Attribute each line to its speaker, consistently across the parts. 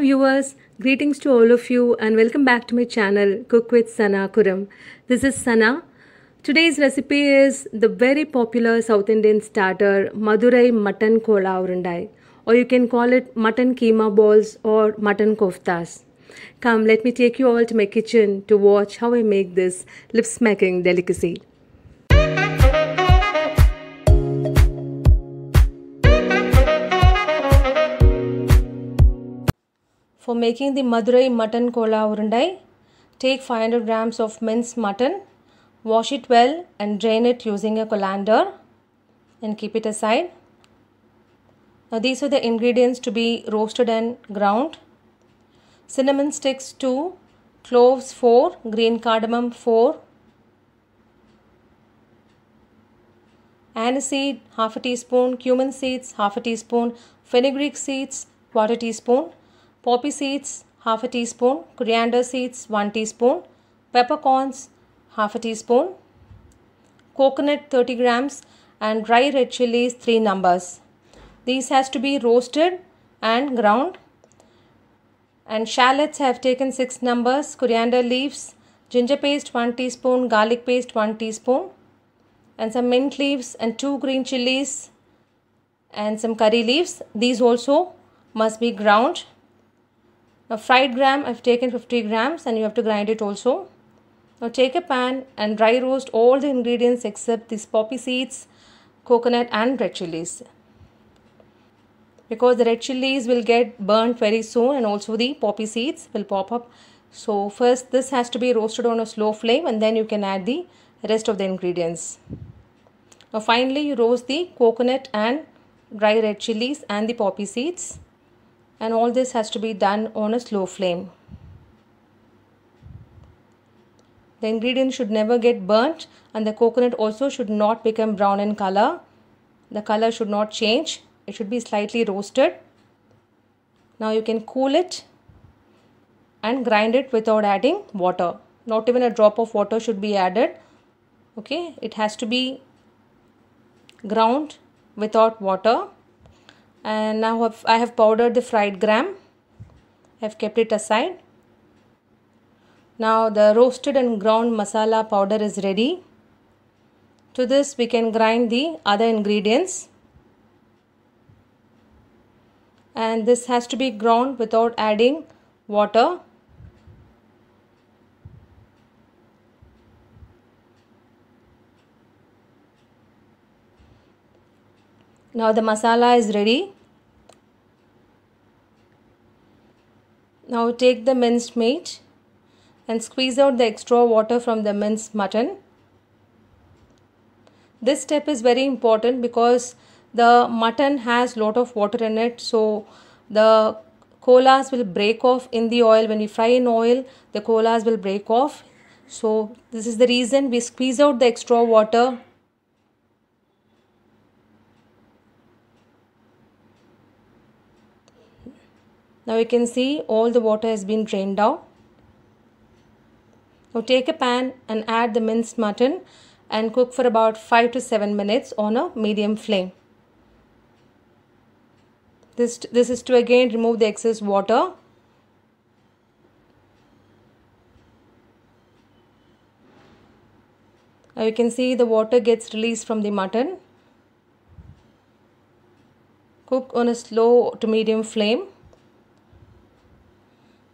Speaker 1: viewers, greetings to all of you and welcome back to my channel Cook with Sana Kuram. This is Sana. Today's recipe is the very popular South Indian starter Madurai mutton kola urundai, or you can call it mutton keema balls or mutton koftas. Come, let me take you all to my kitchen to watch how I make this lip-smacking delicacy. For making the Madurai mutton kola urundai, take 500 grams of minced mutton, wash it well and drain it using a colander and keep it aside. Now these are the ingredients to be roasted and ground. Cinnamon sticks 2, cloves 4, green cardamom 4, anise seed half a teaspoon, cumin seeds half a teaspoon, fenugreek seeds quarter teaspoon, poppy seeds half a teaspoon, coriander seeds 1 teaspoon, peppercorns half a teaspoon, coconut 30 grams and dry red chilies 3 numbers. These has to be roasted and ground. And shallots I have taken 6 numbers, coriander leaves, ginger paste 1 teaspoon, garlic paste 1 teaspoon and some mint leaves and 2 green chilies and some curry leaves. These also must be ground. Now fried gram I have taken 50 grams and you have to grind it also. Now take a pan and dry roast all the ingredients except these poppy seeds, coconut and red chilies, because the red chilies will get burnt very soon and also the poppy seeds will pop up. So first this has to be roasted on a slow flame and then you can add the rest of the ingredients. Now finally you roast the coconut and dry red chilies and the poppy seeds, and all this has to be done on a slow flame. The ingredients should never get burnt and the coconut also should not become brown in color. The color should not change. It should be slightly roasted. Now you can cool it and grind it without adding water. Not even a drop of water should be added. Okay, it has to be ground without water. And now I have powdered the fried gram. I have kept it aside. Now the roasted and ground masala powder is ready. To this we can grind the other ingredients. And this has to be ground without adding water. Now the masala is ready. Now take the minced meat and squeeze out the extra water from the minced mutton. This step is very important because the mutton has lot of water in it, so the kolas will break off in the oil. When we fry in oil, the kolas will break off. So this is the reason we squeeze out the extra water. Now you can see all the water has been drained out. Now take a pan and add the minced mutton and cook for about 5 to 7 minutes on a medium flame. This is to again remove the excess water. Now you can see the water gets released from the mutton. Cook on a slow to medium flame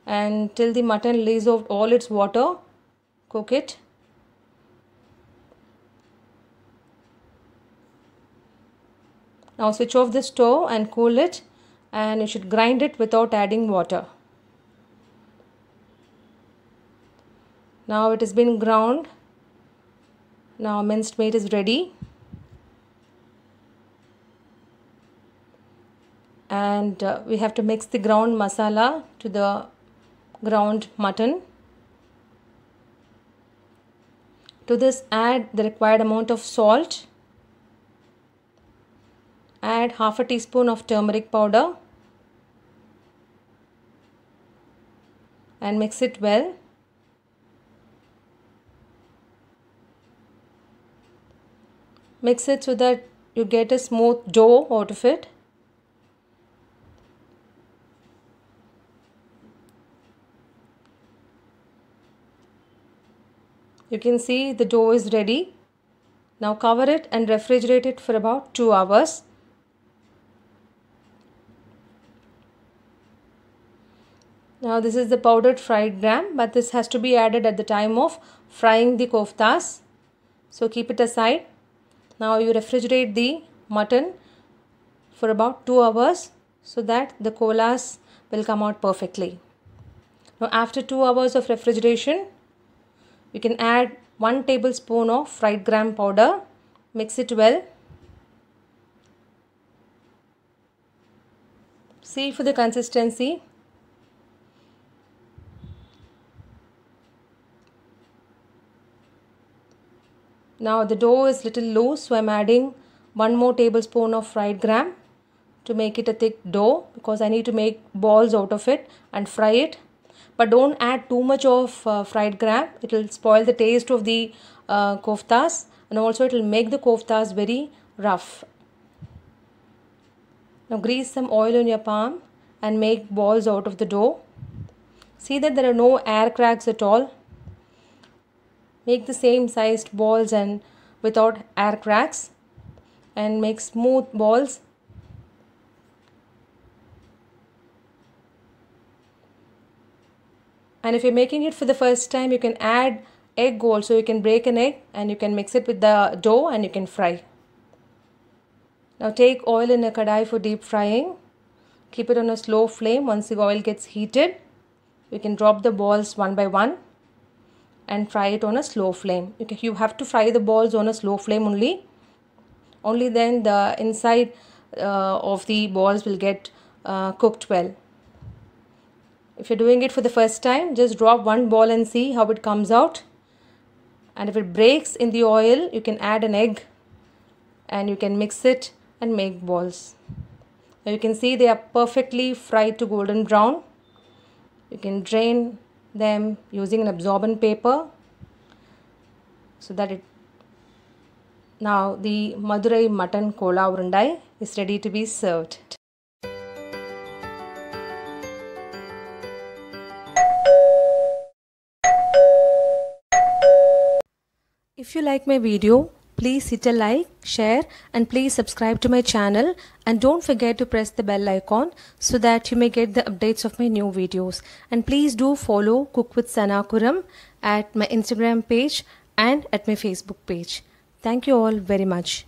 Speaker 1: and till the mutton releases off all its water, cook it. Now switch off the stove and cool it, and you should grind it without adding water. Now it has been ground. Now minced meat is ready. And we have to mix the ground masala to the ground mutton. To this add the required amount of salt. Add half a teaspoon of turmeric powder and mix it well. Mix it so that you get a smooth dough out of it. You can see the dough is ready. Now cover it and refrigerate it for about 2 hours. Now this is the powdered fried gram, but this has to be added at the time of frying the koftas. So keep it aside. Now you refrigerate the mutton for about 2 hours so that the kolas will come out perfectly. Now after 2 hours of refrigeration, you can add 1 tablespoon of fried gram powder. Mix it well. See for the consistency. Now the dough is little loose, so I am adding 1 more tablespoon of fried gram to make it a thick dough, because I need to make balls out of it and fry it. But don't add too much of fried gram. It will spoil the taste of the koftas, and also it will make the koftas very rough. Now grease some oil on your palm and make balls out of the dough. See that there are no air cracks at all. Make the same sized balls and without air cracks, and make smooth balls. And if you're making it for the first time, you can add egg also. You can break an egg and you can mix it with the dough and you can fry. Now take oil in a kadai for deep frying. Keep it on a slow flame. Once the oil gets heated, you can drop the balls one by one and fry it on a slow flame. You have to fry the balls on a slow flame only. Only then the inside of the balls will get cooked well. If you're doing it for the first time, just drop one ball and see how it comes out. And if it breaks in the oil, you can add an egg and you can mix it and make balls. Now you can see they are perfectly fried to golden brown. You can drain them using an absorbent paper so that it. Now the Madurai mutton kola urundai is ready to be served. If you like my video, please hit a like, share, and please subscribe to my channel, and don't forget to press the bell icon so that you may get the updates of my new videos. And please do follow Cook with Sanakuram at my Instagram page and at my Facebook page. Thank you all very much.